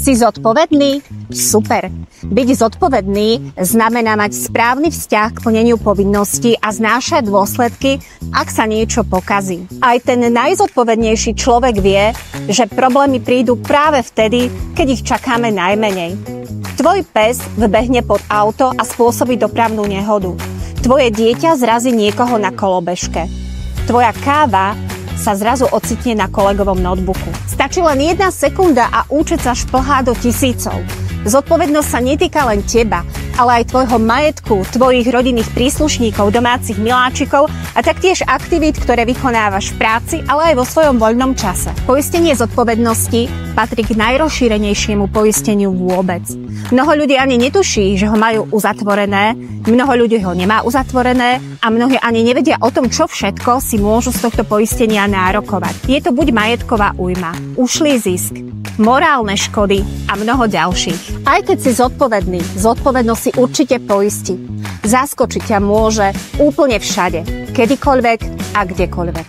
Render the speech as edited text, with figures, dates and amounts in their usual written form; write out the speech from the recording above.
Si zodpovedný? Super. Byť zodpovedný znamená mať správny vzťah k plneniu povinností a znášať dôsledky, ak sa niečo pokazí. Aj ten najzodpovednejší človek vie, že problémy prídu práve vtedy, keď ich čakáme najmenej. Tvoj pes vbehne pod auto a spôsobí dopravnú nehodu. Tvoje dieťa zrazí niekoho na kolobežke. Tvoja káva sa zrazu ocitne na kolegovom notebooku. Stačí len 1 sekunda a účet sa šplhá do tisícov. Zodpovednosť sa netýka len teba, ale aj tvojho majetku, tvojich rodinných príslušníkov, domácich miláčikov a taktiež aktivít, ktoré vykonávaš v práci, ale aj vo svojom voľnom čase. Poistenie zodpovednosti patrí k najrozšírenejšiemu poisteniu vôbec. Mnoho ľudí ani netuší, že ho majú uzatvorené, mnoho ľudí ho nemá uzatvorené a mnohí ani nevedia o tom, čo všetko si môžu z tohto poistenia nárokovať. Je to buď majetková újma, ušlý zisk, morálne škody a mnoho ďalších. Aj keď si zodpovedný, zodpovednosť si určite poistí. Zaskočiť ťa môže úplne všade, kedykoľvek a kdekoľvek.